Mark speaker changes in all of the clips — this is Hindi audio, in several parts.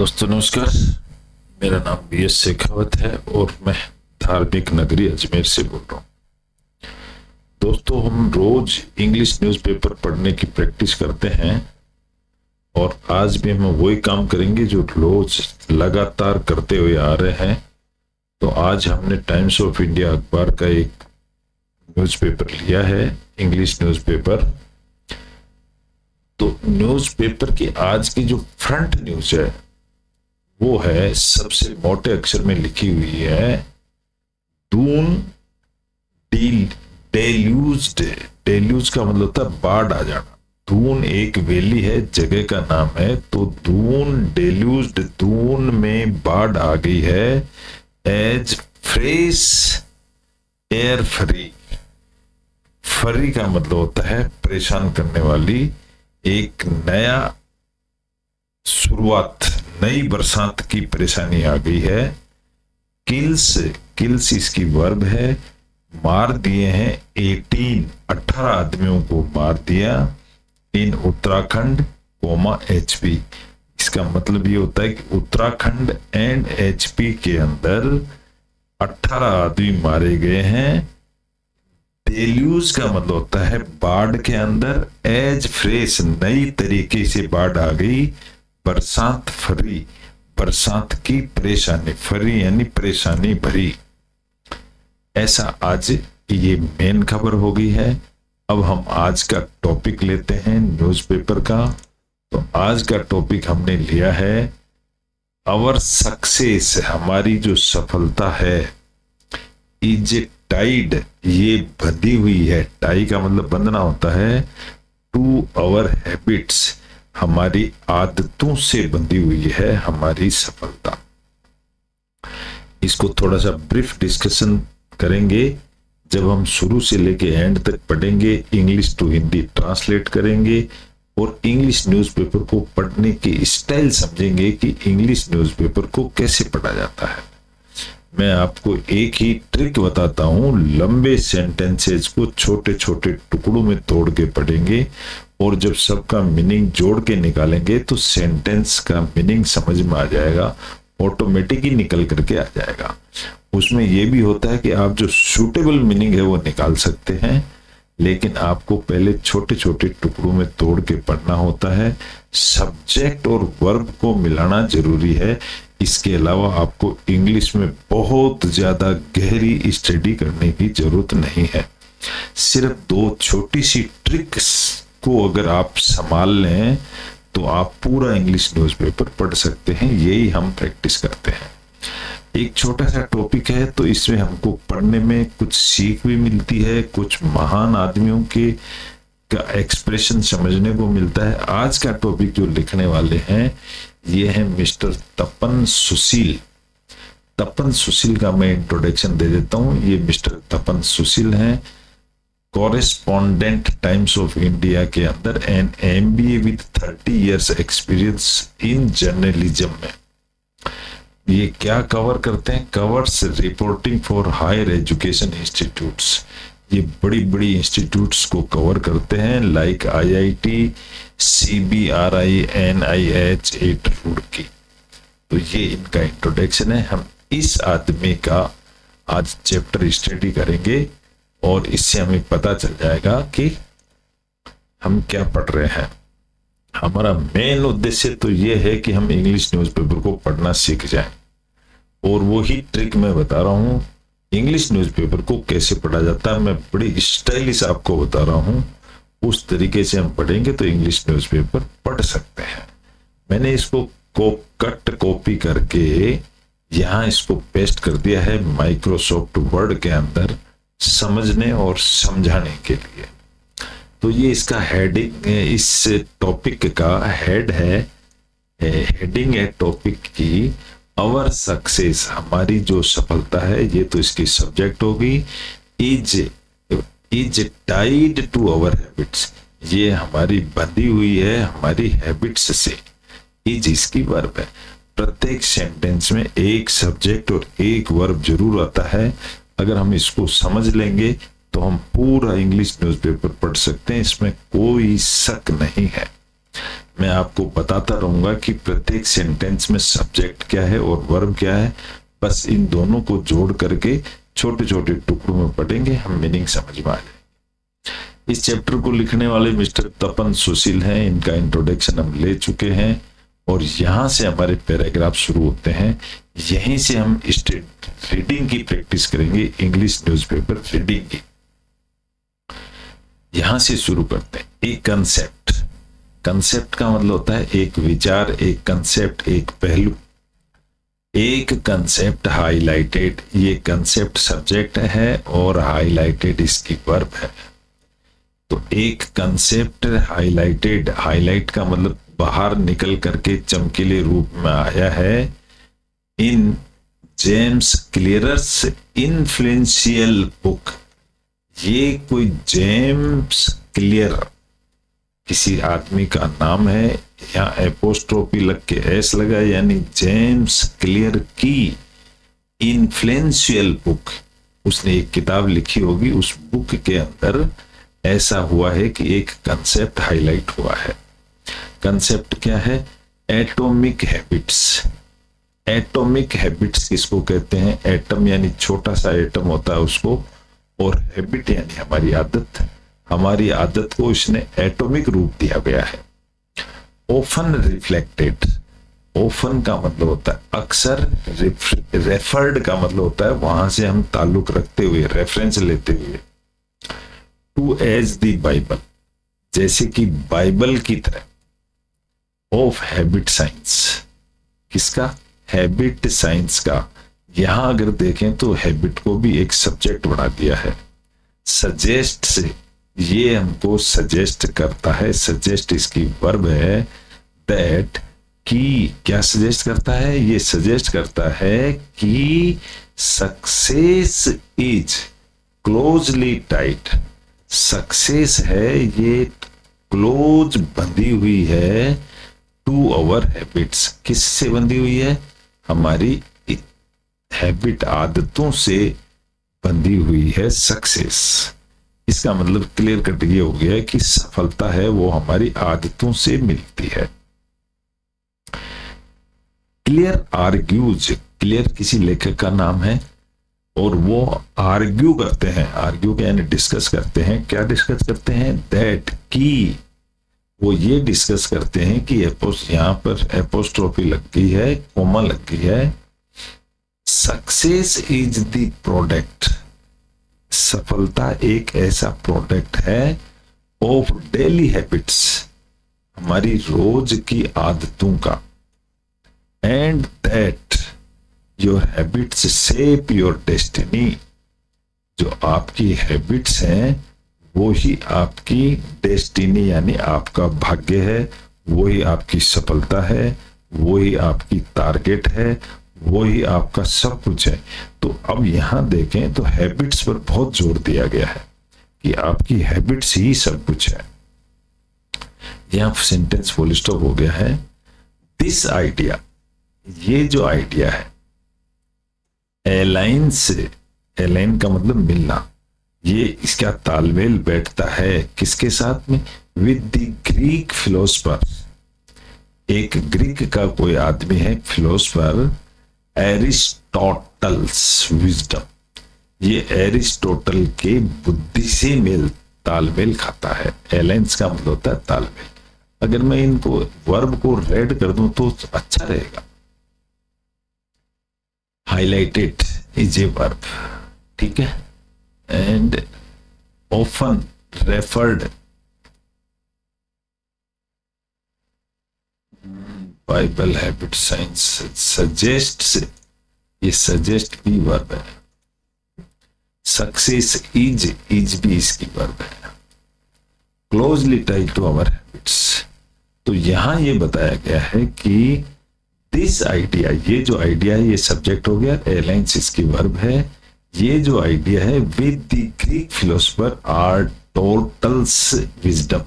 Speaker 1: दोस्तों नमस्कार। मेरा नाम BS शेखावत है और मैं धार्मिक नगरी अजमेर से बोल रहा हूँ। दोस्तों हम रोज इंग्लिश न्यूज़पेपर पढ़ने की प्रैक्टिस करते हैं और आज भी हम वही काम करेंगे जो रोज लगातार करते हुए आ रहे हैं। तो आज हमने टाइम्स ऑफ इंडिया अखबार का एक न्यूज़पेपर लिया है, इंग्लिश न्यूज़पेपर। तो न्यूज़पेपर की आज की जो फ्रंट न्यूज है वो है, सबसे मोटे अक्षर में लिखी हुई है, दून डेल्यूज्ड। डेल्यूज का मतलब होता है बाढ़ आ जाना। दून एक वैली है, जगह का नाम है। तो दून डेल्यूज्ड, दून में बाढ़ आ गई है। एज फ्रेश एयर फ्री, फरी का मतलब होता है परेशान करने वाली। एक नया शुरुआत, नई बरसात की परेशानी आ गई है। किल्स इसकी वर्ब है। मार दिए हैं 18 आदमियों को मार दिया इन उत्तराखंड HP। इसका मतलब ये होता है कि उत्तराखंड एंड HP के अंदर 18 आदमी मारे गए हैं। डेल्यूज का मतलब होता है बाढ़ के अंदर। एज फ्रेश, नई तरीके से बाढ़ आ गई। बरसात फरी, बरसात की परेशानी, फरी यानी परेशानी भरी। ऐसा आज ये मेन खबर हो गई है। अब हम आज का टॉपिक लेते हैं न्यूज़पेपर का। तो आज का टॉपिक हमने लिया है आवर सक्सेस, हमारी जो सफलता है। इज टाइड, ये बंधी हुई है। टाई का मतलब बंधना होता है। टू आवर हैबिट्स, हमारी आदतों से बंधी हुई है हमारी सफलता। इसको थोड़ा सा ब्रीफ डिस्कशन करेंगे। जब हम शुरू से लेके एंड तक पढ़ेंगे, इंग्लिश टू हिंदी ट्रांसलेट करेंगे और इंग्लिश न्यूज़पेपर को पढ़ने की स्टाइल समझेंगे कि इंग्लिश न्यूज़पेपर को कैसे पढ़ा जाता है। मैं आपको एक ही ट्रिक बताता हूं, लंबे सेंटेंसेस को छोटे छोटे टुकड़ों में तोड़ के पढ़ेंगे और जब सबका मीनिंग जोड़ के निकालेंगे तो सेंटेंस का मीनिंग समझ में आ जाएगा, ऑटोमेटिक ही निकल करके आ जाएगा। उसमें यह भी होता है कि आप जो सूटेबल मीनिंग है वो निकाल सकते हैं, लेकिन आपको पहले छोटे छोटे टुकड़ों में तोड़ के पढ़ना होता है। सब्जेक्ट और वर्ब को मिलाना जरूरी है। इसके अलावा आपको इंग्लिश में बहुत ज्यादा गहरी स्टडी करने की जरूरत नहीं है। सिर्फ दो छोटी सी ट्रिक्स को अगर आप संभाल लें तो आप पूरा इंग्लिश न्यूज़पेपर पढ़ सकते हैं। यही हम प्रैक्टिस करते हैं। एक छोटा सा टॉपिक है तो इसमें हमको पढ़ने में कुछ सीख भी मिलती है, कुछ महान आदमियों के का एक्सप्रेशन समझने को मिलता है। आज का टॉपिक जो लिखने वाले हैं ये है मिस्टर तपन सुशील। तपन सुशील का मैं इंट्रोडक्शन दे देता हूं। ये मिस्टर तपन सुशील हैं, कॉरेस्पॉन्डेंट टाइम्स ऑफ इंडिया के अंदर an MBA with 30 years experience in journalism में। ये क्या कवर करते हैं? Covers reporting for higher education institutes. ये बड़ी बड़ी इंस्टीट्यूट्स को कवर करते हैं, like IIT, CBRI, NIH, Roorkee. तो ये इनका इंट्रोडक्शन है। हम इस आदमी का आज चैप्टर स्टडी करेंगे और इससे हमें पता चल जाएगा कि हम क्या पढ़ रहे हैं। हमारा मेन उद्देश्य तो ये है कि हम इंग्लिश न्यूज़पेपर को पढ़ना सीख जाएं और वो ही ट्रिक मैं बता रहा हूँ। इंग्लिश न्यूज़पेपर को कैसे पढ़ा जाता है मैं बड़ी स्टाइलिश आपको बता रहा हूँ। उस तरीके से हम पढ़ेंगे तो इंग्लिश न्यूज़पेपर पढ़ सकते हैं। मैंने इसको कट कॉपी करके यहाँ इसको पेस्ट कर दिया है माइक्रोसॉफ्ट वर्ड के अंदर, समझने और समझाने के लिए। तो ये इसका हेडिंग, इस टॉपिक का हेड है, हेडिंग है टॉपिक की आवर सक्सेस, हमारी जो सफलता है। ये तो इसकी सब्जेक्ट होगी। Is tied to our habits, ये हमारी बंधी हुई है हमारी हैबिट्स से। इज इसकी वर्ब है। प्रत्येक सेंटेंस में एक सब्जेक्ट और एक वर्ब जरूर आता है। अगर हम इसको समझ लेंगे तो हम पूरा इंग्लिश न्यूज़पेपर पढ़ सकते हैं, इसमें कोई शक नहीं है। मैं आपको बताता रहूंगा कि प्रत्येक सेंटेंस में सब्जेक्ट क्या है और वर्ब क्या है। बस इन दोनों को जोड़ करके छोटे छोटे टुकड़ों में पढ़ेंगे, हम मीनिंग समझ में आ जाएंगे। इस चैप्टर को लिखने वाले मिस्टर तपन सुशील हैं, इनका इंट्रोडक्शन हम ले चुके हैं और यहां से हमारे पैराग्राफ शुरू होते हैं। यहीं से हम रीडिंग की प्रैक्टिस करेंगे, इंग्लिश न्यूज़पेपर रीडिंग की। यहां से शुरू करते हैं। एक कंसेप्ट, कंसेप्ट का मतलब होता है एक विचार, एक कंसेप्ट, एक पहलू। एक कंसेप्ट हाईलाइटेड, ये कंसेप्ट सब्जेक्ट है और हाईलाइटेड इसकी वर्ब है। तो एक कंसेप्ट हाईलाइटेड, हाईलाइट का मतलब बाहर निकल करके चमकीले रूप में आया है इन जेम्स क्लियरर्स इन्फ्लुएंशियल बुक। ये कोई जेम्स क्लियर किसी आदमी का नाम है, यहाँ एपोस्ट्रोफी लग के एस लगा, यानी जेम्स क्लियर की इन्फ्लुएंशियल बुक, उसने एक किताब लिखी होगी, उस बुक के अंदर ऐसा हुआ है कि एक कंसेप्ट हाईलाइट हुआ है। कंसेप्ट क्या है? Atomic habits. एटॉमिक हैबिट्स किसको कहते हैं? एटम यानी छोटा सा एटम होता है उसको, और हैबिट यानी हमारी आदत। हमारी आदत को इसने एटॉमिक रूप दिया गया है। ओफन रिफ्लेक्टेड, ओफन का मतलब होता है अक्सर, रेफर्ड का मतलब होता है वहां से हम ताल्लुक रखते हुए, रेफरेंस लेते हुए। टू एज द बाइबल, जैसे कि बाइबल की तरह। ऑफ हैबिट साइंस, किसका? हैबिट साइंस का। यहां अगर देखें तो हैबिट को भी एक सब्जेक्ट बना दिया है। सजेस्ट से, ये हमको सजेस्ट करता है, सजेस्ट इसकी वर्ब है। दैट कि क्या सजेस्ट करता है? ये सजेस्ट करता है कि success is closely tied. Success है ये क्लोज बंधी हुई है टू अवर हैबिट्स। किससे बंधी हुई है? हमारी हैबिट, आदतों से बंधी हुई है सक्सेस। इसका मतलब क्लियर कट ये हो गया है कि सफलता है वो हमारी आदतों से मिलती है। क्लियर आर्ग्यूज, क्लियर किसी लेखक का नाम है और वो आर्ग्यू करते हैं, आर्ग्यू यानी डिस्कस करते हैं। क्या डिस्कस करते हैं? दैट की, वो ये डिस्कस करते हैं कि यहाँ पर एपोस्ट्रोफी लग गई है, कोमा लग गई है। सक्सेस इज द प्रोडक्ट, सफलता एक ऐसा प्रोडक्ट है ऑफ डेली हैबिट्स, हमारी रोज की आदतों का। And that your habits shape your destiny, जो आपकी हैबिट्स हैं वो ही आपकी डेस्टिनी यानी आपका भाग्य है, वही आपकी सफलता है, वही आपकी टारगेट है, वही आपका सब कुछ है। तो अब यहां देखें तो हैबिट्स पर बहुत जोर दिया गया है कि आपकी हैबिट्स ही सब कुछ है। यहां सेंटेंस फुल स्टॉप हो गया है। दिस आइडिया, ये जो आइडिया है, एलाइन से, एलाइन का मतलब मिलना, ये इसका तालमेल बैठता है किसके साथ में? With the Greek philosopher. एक ग्रीक का कोई आदमी है फिलोसफर, एरिस्टोटल्स विजडम। ये एरिस्टोटल के बुद्धि से मेल तालमेल खाता है। एलाइंस का मतलब होता है तालमेल। अगर मैं इनको वर्ब को रेड कर दूं तो अच्छा रहेगा। हाईलाइटेड इज ए वर्ब, ठीक है। And often referred, Bible, habit, science, suggest, ये सजेस्ट भी वर्ब है। सक्सेस इज, इज भी इसकी वर्ब है। Closely tied to our habits. तो यहां ये बताया गया है कि दिस आइडिया, ये जो आइडिया है ये सब्जेक्ट हो गया, एलाइंस इसकी वर्ब है। ये जो आइडिया है with the Greek philosopher Aristotle's wisdom,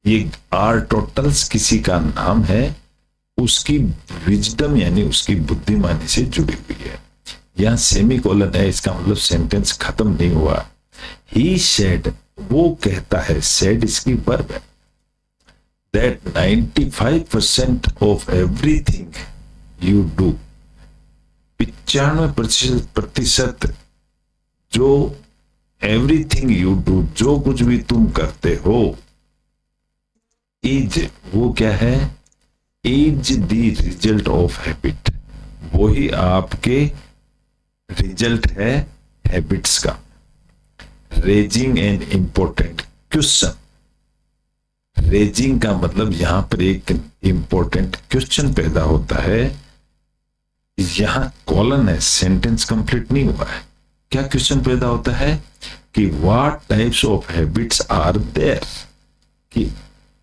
Speaker 1: ये अरिस्टोटल्स किसी का नाम है, उसकी विजडम यानी उसकी बुद्धिमानी से जुड़ी हुई है। यहां सेमीकोलन है, इसका मतलब सेंटेंस खत्म नहीं हुआ। ही सेड, वो कहता है, सेड इसकी वर्ब है। that 95% of everything you do, 95% जो एवरीथिंग यू डू, जो कुछ भी तुम करते हो, इज, वो क्या है, is the result of habit, वही आपके रिजल्ट है हैबिट्स का। Raising an important question, raising का मतलब यहां पर एक इंपॉर्टेंट क्वेश्चन पैदा होता है, यहां कॉलन है, सेंटेंस कंप्लीट नहीं हुआ है। क्या क्वेश्चन पैदा होता है कि what types of habits are there, कि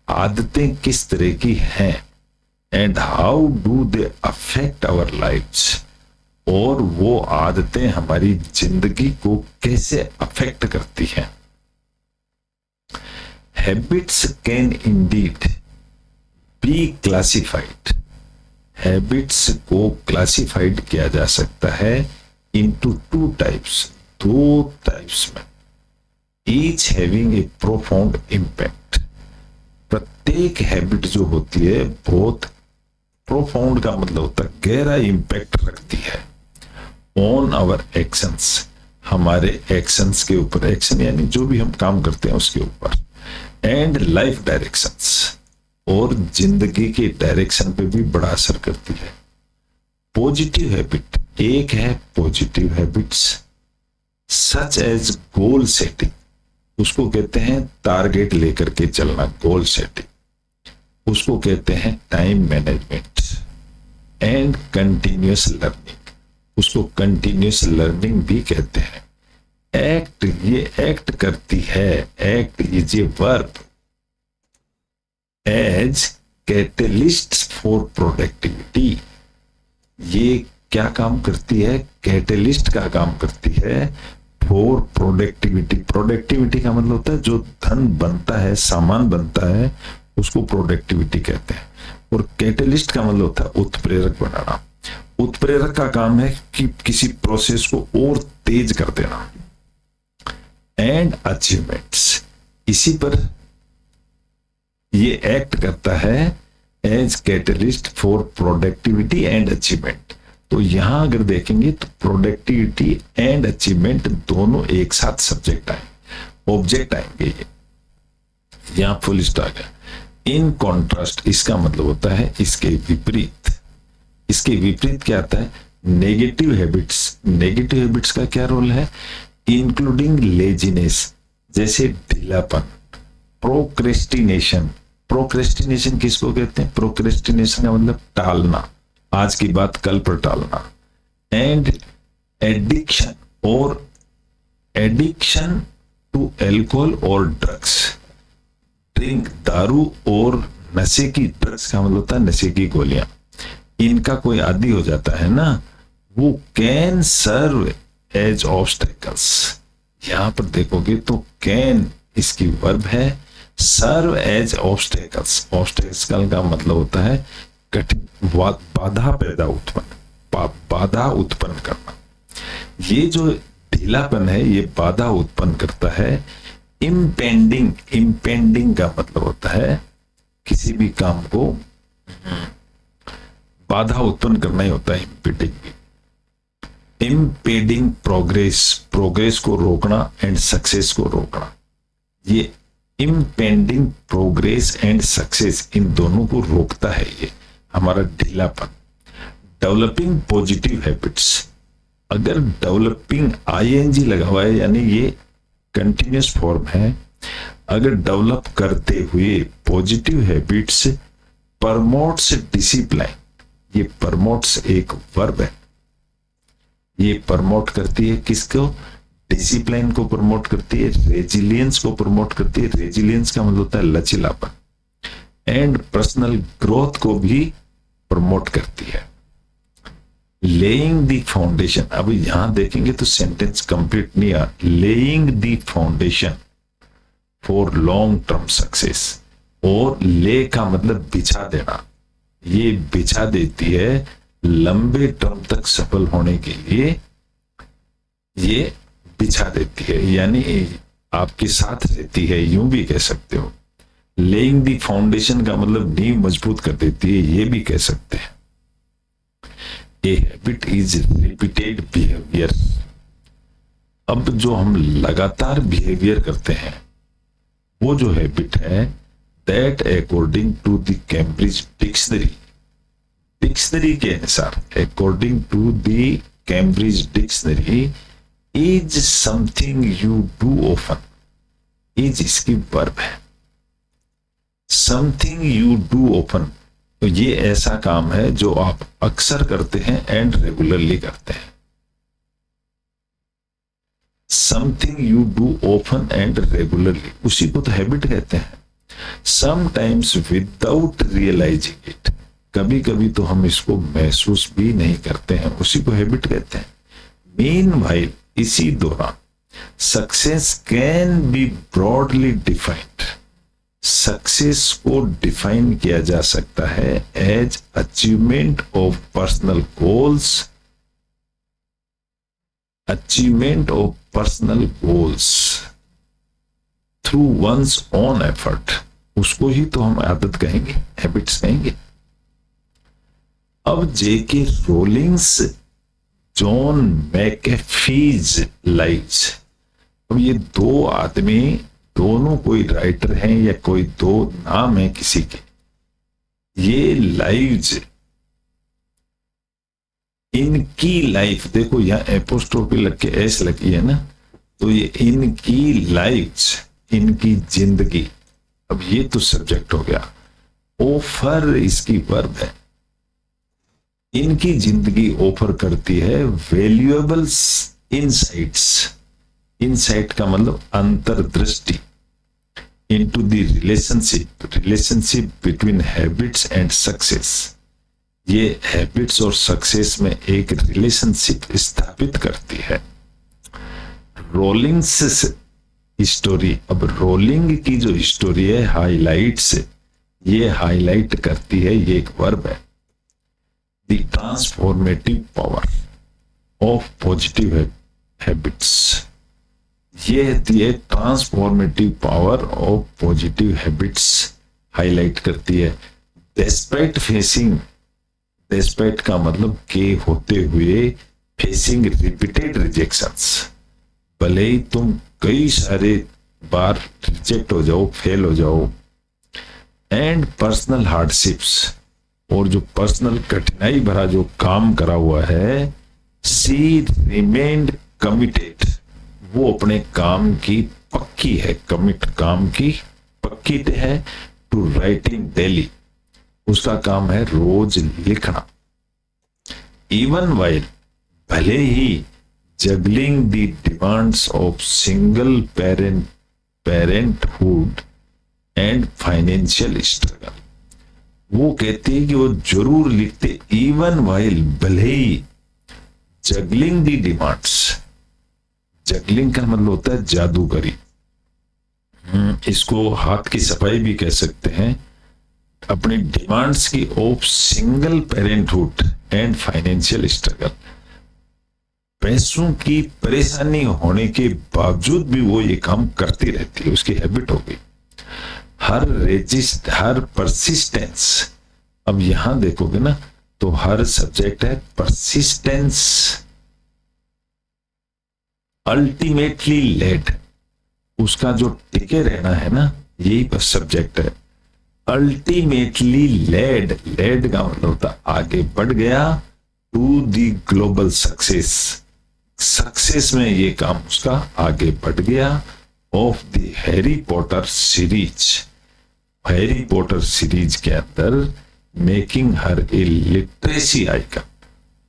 Speaker 1: आदतें किस तरह की हैं, and how do they affect our lives, और वो आदतें हमारी जिंदगी को कैसे अफेक्ट करती हैं। Habits can Indeed be classified, habits को क्लासिफाइड किया जा सकता है इनटू टू टाइप्स, दो टाइप्स में, each having a profound impact, प्रत्येक हैबिट जो होती है बहुत प्रोफाउंड का मतलब होता है गहरा इंपैक्ट रखती है, ऑन आवर एक्शंस, हमारे एक्शंस के ऊपर, एक्शन यानी जो भी हम काम करते हैं उसके ऊपर, एंड लाइफ डायरेक्शंस, और जिंदगी के डायरेक्शन पे भी बड़ा असर करती है। पॉजिटिव हैबिट, एक है positive habits such as goal setting, उसको कहते हैं टारगेट लेकर के चलना, गोल सेटिंग, उसको कहते हैं time management, and continuous learning, उसको कंटिन्यूअस लर्निंग भी कहते हैं। एक्ट, ये एक्ट करती है, act is a verb, as catalyst for productivity, ये क्या काम करती है, कैटलिस्ट का काम करती है फॉर प्रोडक्टिविटी। प्रोडक्टिविटी का मतलब होता है जो धन बनता है, सामान बनता है, उसको प्रोडक्टिविटी कहते हैं, और कैटलिस्ट का मतलब होता है उत्प्रेरक बनाना। उत्प्रेरक का काम है कि किसी प्रोसेस को और तेज कर देना। एंड अचीवमेंट्स, इसी पर ये एक्ट करता है as catalyst for productivity and achievement. तो यहां अगर देखेंगे तो प्रोडक्टिविटी एंड अचीवमेंट दोनों एक साथ सब्जेक्ट आएंगे, ऑब्जेक्ट आएंगे, ये यहां फुल स्टॉप है। इन कॉन्ट्रास्ट, इसका मतलब होता है इसके विपरीत। इसके विपरीत क्या आता है, नेगेटिव हैबिट्स। नेगेटिव हैबिट्स का क्या रोल है, इंक्लूडिंग लेजीनेस, जैसे ढीलापन, प्रोक्रेस्टिनेशन। प्रोक्रेस्टिनेशन किसको कहते हैं, प्रोक्रेस्टिनेशन का मतलब टालना, आज की बात कल पर टालना। एंड एडिक्शन, और एडिक्शन टू एल्कोहल और ड्रग्स, ड्रिंक, दारू और नशे की, ड्रग्स का मतलब होता है नशे की गोलियां, इनका कोई आदी हो जाता है ना, वो कैन सर्व एज ऑब्स्टेकल्स। यहां पर देखोगे तो कैन इसकी वर्ब है, सर्व एज ऑब्स्टेकल्स, ऑब्स्टेकल का मतलब होता है कठिन, बाधा पैदा उत्पन्न, बाधा उत्पन्न करना। ये जो ढीलापन है ये बाधा उत्पन्न करता है। इम्पेंडिंग, इम्पेंडिंग का मतलब होता है किसी भी काम को बाधा उत्पन्न करना ही होता है इम्पेडिंग। इम्पेडिंग प्रोग्रेस, प्रोग्रेस को रोकना एंड सक्सेस को रोकना। ये इम्पेंडिंग प्रोग्रेस एंड सक्सेस, इन दोनों को रोकता है ये हमारा ढीलापन। डेवलपिंग पॉजिटिव हैबिट्स, अगर डेवलपिंग आईएनजी लगा हुआ है यानी ये कंटिन्यूअस फॉर्म है, अगर डेवलप करते हुए पॉजिटिव हैबिट्स प्रमोट्स डिसिप्लिन, ये प्रमोट्स एक वर्ब है, ये प्रमोट करती है किसको, डिसिप्लिन को प्रमोट करती है, रेजिलियंस को प्रमोट करती है, रेजिलियंस का मतलब होता है लचीलापन, एंड पर्सनल ग्रोथ को भी प्रमोट करती है। लेइंग द फाउंडेशन, अब यहां देखेंगे तो सेंटेंस कंप्लीट नहीं आ, laying the foundation for long term success, और ले का मतलब बिछा देना, ये बिछा देती है लंबे टर्म तक सफल होने के लिए, ये बिछा देती है यानी आपके साथ रहती है, यूं भी कह सकते हो। लेइंग दी फाउंडेशन का मतलब नींव मजबूत कर देती है, ये भी कह सकते हैं। A habit is repeated behaviour. अब जो हम लगातार बिहेवियर करते हैं वो जो हैबिट है, that according to the Cambridge dictionary, dictionary के अनुसार, according to the Cambridge dictionary, is something you do often. Is इसकी वर्ब है, समथिंग यू डू ऑफन, तो ये ऐसा काम है जो आप अक्सर करते हैं एंड रेगुलरली करते हैं। Something you do often and regularly, उसी को तो हैबिट कहते हैं। समटाइम्स विदाउट रियलाइजिंग इट, कभी कभी तो हम इसको महसूस भी नहीं करते हैं, उसी को हैबिट कहते हैं। मीनवाइल, इसी दौरान, success can be broadly defined, success को डिफाइन किया जा सकता है as achievement of personal goals, achievement of personal goals through one's own effort, उसको ही तो हम आदत कहेंगे, हैबिट्स कहेंगे। अब J K Rowling's John McAfee's lives, अब ये दो आदमी, दोनों कोई राइटर हैं या कोई दो नाम है किसी के, ये लाइव्स, इनकी लाइफ, देखो यहां एपोस्ट्रोफी लग के एस लगी है ना, तो ये इनकी लाइव्स, इनकी जिंदगी, अब ये तो सब्जेक्ट हो गया। ऑफर इसकी वर्ब है, इनकी जिंदगी ऑफर करती है वैल्यूएबल इनसाइट्स, इनसाइट का मतलब अंतर्दृष्टि, into the relationship between habits and success, ये हैबिट्स और सक्सेस में एक रिलेशनशिप स्थापित करती है। रोलिंग्स स्टोरी, अब रोलिंग की जो स्टोरी है हाइलाइट्स, ये हाईलाइट करती है, ये एक वर्ब है, the transformative power of positive habits, ये होती है transformative power of positive habits, highlight करती है। डेस्पाइट फेसिंग, डेस्पाइट का मतलब के होते हुए, फेसिंग रिपीटेड रिजेक्शंस, भले ही तुम कई सारे बार रिजेक्ट हो जाओ, फेल हो जाओ, एंड पर्सनल हार्डशिप्स, और जो पर्सनल कठिनाई भरा जो काम करा हुआ है, सी रिमेन्ड कमिटेड, वो अपने काम की पक्की है, कमिट काम की पक्की है, टू राइटिंग डेली, उसका काम है रोज लिखना। इवन वाइल, भले ही, juggling the demands of single parenthood and financial struggle, वो कहते हैं कि वो जरूर लिखते, इवन वाइल, भले ही, जगलिंग द डिमांड्स, जगलिंग का मतलब होता है जादूगरी, इसको हाथ की सफाई भी कह सकते हैं, अपनी डिमांड्स की of single parenthood and financial struggle, पैसों की परेशानी होने के बावजूद भी वो ये काम करती रहती है, उसकी हैबिट हो गई। हर परसिस्टेंस, अब यहां देखोगे ना तो हर सब्जेक्ट है, परसिस्टेंस अल्टीमेटली लेड, उसका जो टिके रहना है ना, यही पर सब्जेक्ट है। अल्टीमेटली लेड, लेड का मतलब होता आगे बढ़ गया, to the global success, success में ये काम उसका आगे बढ़ गया, of the Harry Potter series, Harry Potter series के अंदर, making her a literacy icon,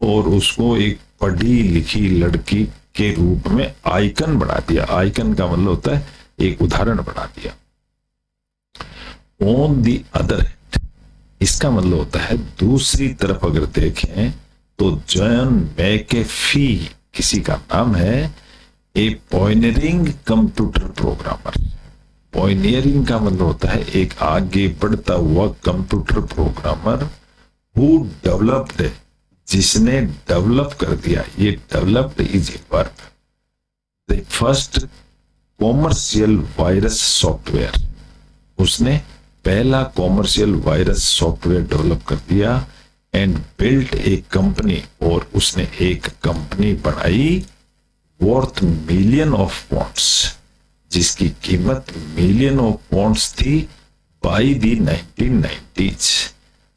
Speaker 1: और उसको एक पढ़ी लिखी लड़की के रूप में आइकन बना दिया। आइकन का मतलब होता है एक उदाहरण बना दिया। ऑन द अदर हैंड, इसका मतलब होता है दूसरी तरफ अगर देखें तो जॉन मैकेफी किसी का नाम है, ए पॉइनियरिंग कंप्यूटर प्रोग्रामर। पॉइनियरिंग का मतलब होता है एक आगे बढ़ता हुआ कंप्यूटर प्रोग्रामर, हु डेवलप्ड, जिसने डेवलप कर दिया, ये developed is a verb, the first commercial virus software, उसने पहला कॉमर्शियल वायरस सॉफ्टवेयर डेवलप कर दिया एंड बिल्ट ए कंपनी, और उसने एक कंपनी बनाई वर्थ मिलियन ऑफ पॉन्ड्स, जिसकी कीमत मिलियन ऑफ पॉन्ड्स थी बाई दी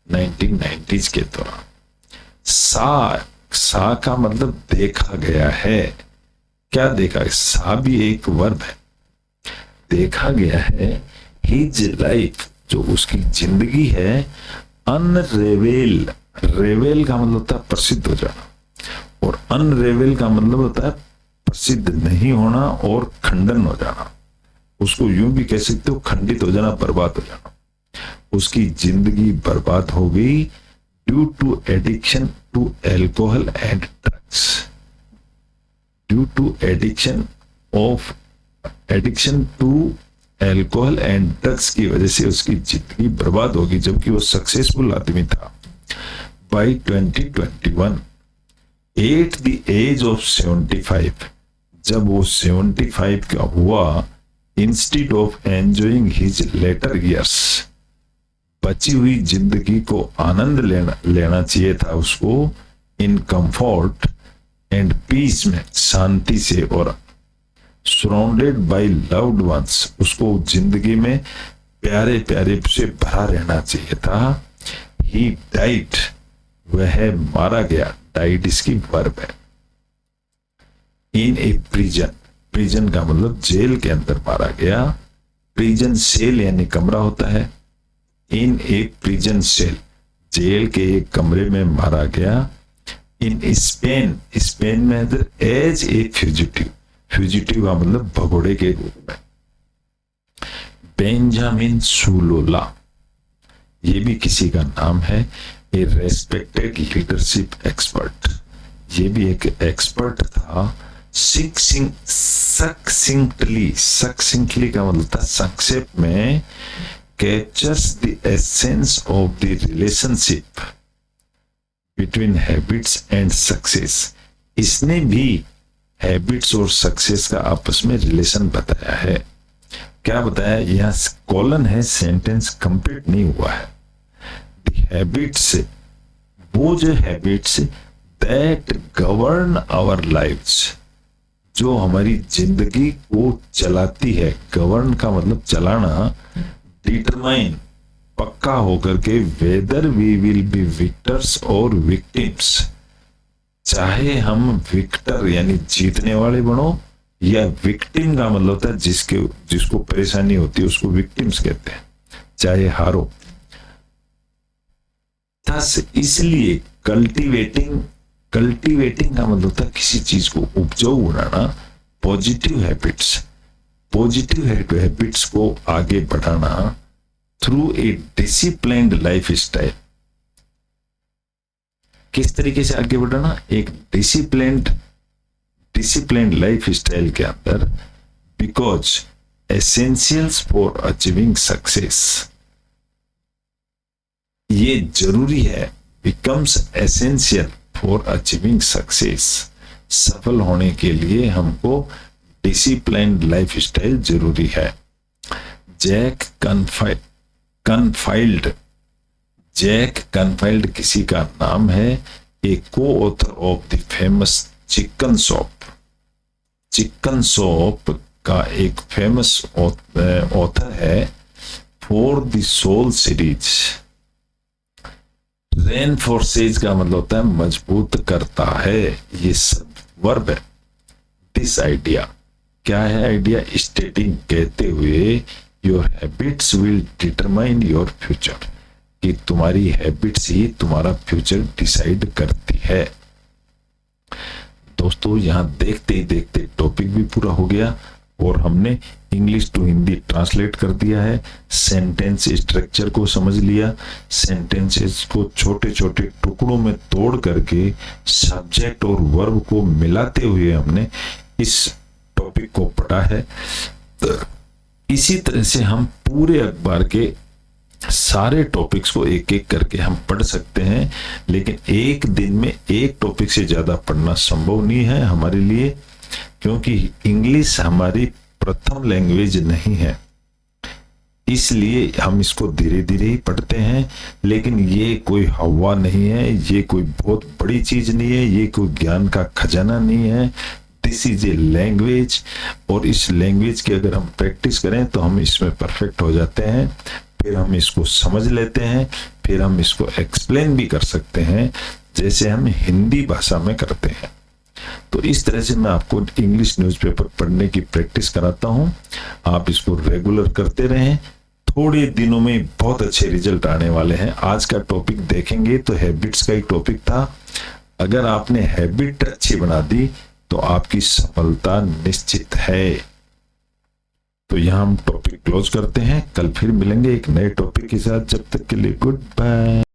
Speaker 1: 1990s के दौरान। सा का मतलब देखा गया है। क्या देखा? सा भी एक वर्ब है। देखा गया है हिज लाइफ, जो उसकी जिंदगी है, अनरेवेल, रेवेल का मतलब होता है प्रसिद्ध हो जाना, और अनरेवेल का मतलब होता है प्रसिद्ध नहीं होना और खंडन हो जाना। उसको यूं भी कह सकते हो खंडित हो जाना, बर्बाद हो जाना। उसकी जिंदगी बर्बाद हो गई due to addiction to alcohol and drugs. Due to addiction to alcohol and drugs की वजह से उसकी जिंदगी बर्बाद होगी, जबकि वो सक्सेसफुल आदमी था। By 2021 at the age of 75, जब वो 75 का हुआ, instead of enjoying his later years, बची हुई जिंदगी को आनंद लेना चाहिए था उसको, इन कंफर्ट एंड पीस में, शांति से, और सराउंडेड बाय लव्ड वंस, उसको जिंदगी में प्यारे प्यारे से भरा रहना चाहिए था। ही डाइड, वह मारा गया, डाइड इसकी वर्ब है। इन ए प्रिजन, प्रिजन का मतलब जेल के अंदर मारा गया। प्रिजन सेल यानी कमरा होता है। इन ए प्रिजन सेल, जेल के एक कमरे में मारा गया। इन स्पेन, स्पेन में एज ए फ्यूजिटिव, फ्यूजिटिव का मतलब भगोड़े के रूप में। बेंजामिन सुलोला, ये भी किसी का नाम है, ए रेस्पेक्टेड लीडरशिप एक्सपर्ट, ये भी एक एक्सपर्ट था। सक्सिंक्टली का मतलब था संक्षेप में, captures the essence of the relationship between habits and success. इसने भी हैबिट्स और सक्सेस का आपस में रिलेशन बताया है। क्या बताया? यहां कॉलन है, सेंटेंस कंप्लीट नहीं हुआ है। द हैबिट्स, वो जो habits that govern our lives, जो हमारी जिंदगी को चलाती है। गवर्न का मतलब चलाना, डिटरमाइन, पक्का होकर के, whether we will be victors और विक्टिम्स, चाहे हम विक्टर यानी जीतने वाले बनो, या विक्टिम का मतलब होता है जिसको परेशानी होती है, उसको विक्टिम्स कहते हैं, चाहे हारो। थस, इसलिए कल्टीवेटिंग का मतलब होता है किसी चीज को उपजाऊ बनाना। पॉजिटिव हैबिट्स को आगे बढ़ाना through a disciplined life style. किस तरीके से आगे बढ़ाना? एक डिसिप्लिन्ड लाइफ स्टाइल के अंदर, because essentials for achieving success, ये जरूरी है, becomes essential for achieving success, सफल होने के लिए हमको डिसिप्लिन्ड लाइफ स्टाइल जरूरी है। जैक कनफाइल्ड किसी का नाम है, ए को author of the famous chicken shop का एक फेमस ऑथर है फॉर द सोल सीरीज। रेनफोर्सेज का मतलब होता है मजबूत करता है, ये सब वर्ब है। दिस आइडिया, क्या है आइडिया? स्टेटिंग, कहते हुए, your habits will determine your future, कि तुम्हारी हैबिट्स ही तुम्हारा फ्यूचर डिसाइड करती है। दोस्तों, यहां देखते ही देखते टॉपिक भी पूरा हो गया और हमने इंग्लिश टू हिंदी ट्रांसलेट कर दिया है। सेंटेंस स्ट्रक्चर को समझ लिया, सेंटेंसेस को छोटे छोटे टुकड़ों में तोड़ करके सब्जेक्ट और वर्ब को मिलाते हुए हमने इस टॉपिक को पढ़ा है। इसी तरह से हम पूरे अखबार के सारे टॉपिक्स को एक एक करके हम पढ़ सकते हैं, लेकिन एक दिन में एक टॉपिक से ज्यादा पढ़ना संभव नहीं है हमारे लिए, क्योंकि इंग्लिश हमारी प्रथम लैंग्वेज नहीं है। इसलिए हम इसको धीरे धीरे ही पढ़ते हैं, लेकिन ये कोई हवा नहीं है, ये कोई बहुत बड़ी चीज नहीं है, ये कोई ज्ञान का खजाना नहीं है। दिस इज ए लैंग्वेज, और इस लैंग्वेज की अगर हम प्रैक्टिस करें तो हम इसमें परफेक्ट हो जाते हैं, फिर हम इसको समझ लेते हैं, फिर हम इसको एक्सप्लेन भी कर सकते हैं जैसे हम हिंदी भाषा में करते हैं। तो इस तरह से मैं आपको इंग्लिश न्यूज़पेपर पढ़ने की प्रैक्टिस कराता हूं। आप इसको रेगुलर करते रहें, थोड़े दिनों में बहुत अच्छे रिजल्ट आने वाले हैं। आज का टॉपिक देखेंगे तो हैबिट्स का ही टॉपिक था। अगर आपने हैबिट अच्छी बना दी तो आपकी सफलता निश्चित है। तो यहां हम टॉपिक क्लोज करते हैं, कल फिर मिलेंगे एक नए टॉपिक के साथ। जब तक के लिए गुड बाय।